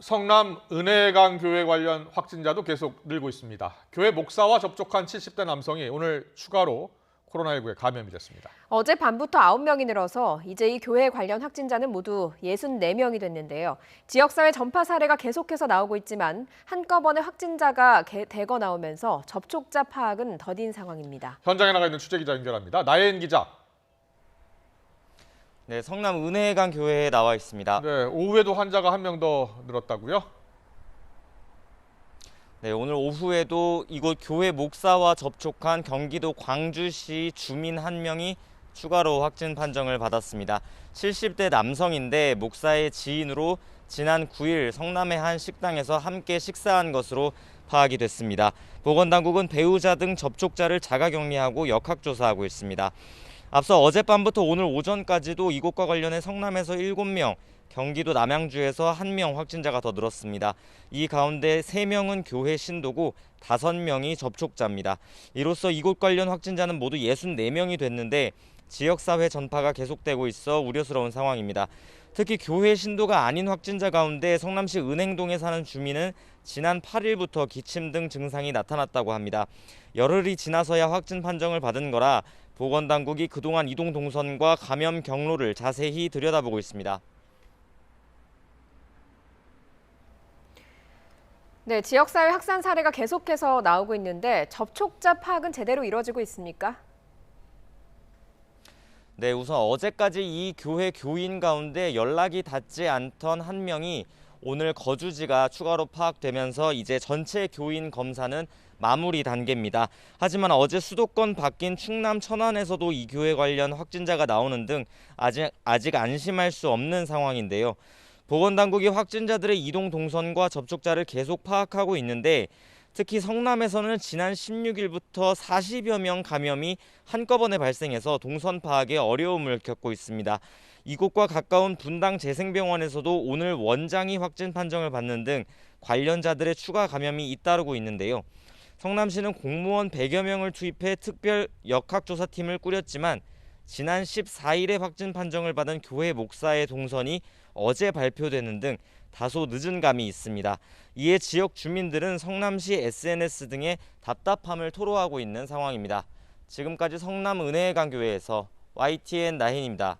성남 은혜강 교회 관련 확진자도 계속 늘고 있습니다. 교회 목사와 접촉한 70대 남성이 오늘 추가로 코로나19에 감염이 됐습니다. 어제 밤부터 9명이 늘어서 이제 이 교회 관련 확진자는 모두 64명이 됐는데요. 지역사회 전파 사례가 계속해서 나오고 있지만 한꺼번에 확진자가 대거 나오면서 접촉자 파악은 더딘 상황입니다. 현장에 나가 있는 취재기자 연결합니다. 나혜인 기자. 네, 성남 은혜강 교회에 나와 있습니다. 네, 오후에도 환자가 한 명 더 늘었다고요? 네, 오늘 오후에도 이곳 교회 목사와 접촉한 경기도 광주시 주민 한 명이 추가로 확진 판정을 받았습니다. 70대 남성인데 목사의 지인으로 지난 9일 성남의 한 식당에서 함께 식사한 것으로 파악이 됐습니다. 보건당국은 배우자 등 접촉자를 자가격리하고 역학조사하고 있습니다. 앞서 어젯밤부터 오늘 오전까지도 이곳과 관련해 성남에서 7명, 경기도 남양주에서 1명 확진자가 더 늘었습니다. 이 가운데 3명은 교회 신도고 5명이 접촉자입니다. 이로써 이곳 관련 확진자는 모두 64명이 됐는데 지역사회 전파가 계속되고 있어 우려스러운 상황입니다. 특히 교회 신도가 아닌 확진자 가운데 성남시 은행동에 사는 주민은 지난 8일부터 기침 등 증상이 나타났다고 합니다. 열흘이 지나서야 확진 판정을 받은 거라 보건당국이 그동안 이동 동선과 감염 경로를 자세히 들여다보고 있습니다. 네, 지역사회 확산 사례가 계속해서 나오고 있는데 접촉자 파악은 제대로 이루어지고 있습니까? 네, 우선 어제까지 이 교회 교인 가운데 연락이 닿지 않던 한 명이 오늘 거주지가 추가로 파악되면서 이제 전체 교인 검사는 마무리 단계입니다. 하지만 어제 수도권 바뀐 충남 천안에서도 이 교회 관련 확진자가 나오는 등 아직 안심할 수 없는 상황인데요. 보건당국이 확진자들의 이동 동선과 접촉자를 계속 파악하고 있는데 특히 성남에서는 지난 16일부터 40여 명 감염이 한꺼번에 발생해서 동선 파악에 어려움을 겪고 있습니다. 이곳과 가까운 분당 재생병원에서도 오늘 원장이 확진 판정을 받는 등 관련자들의 추가 감염이 잇따르고 있는데요. 성남시는 공무원 100여 명을 투입해 특별 역학조사팀을 꾸렸지만 지난 14일에 확진 판정을 받은 교회 목사의 동선이 어제 발표되는 등 다소 늦은 감이 있습니다. 이에 지역 주민들은 성남시 SNS 등에 답답함을 토로하고 있는 상황입니다. 지금까지 성남 은혜강 교회에서 YTN 나힌입니다.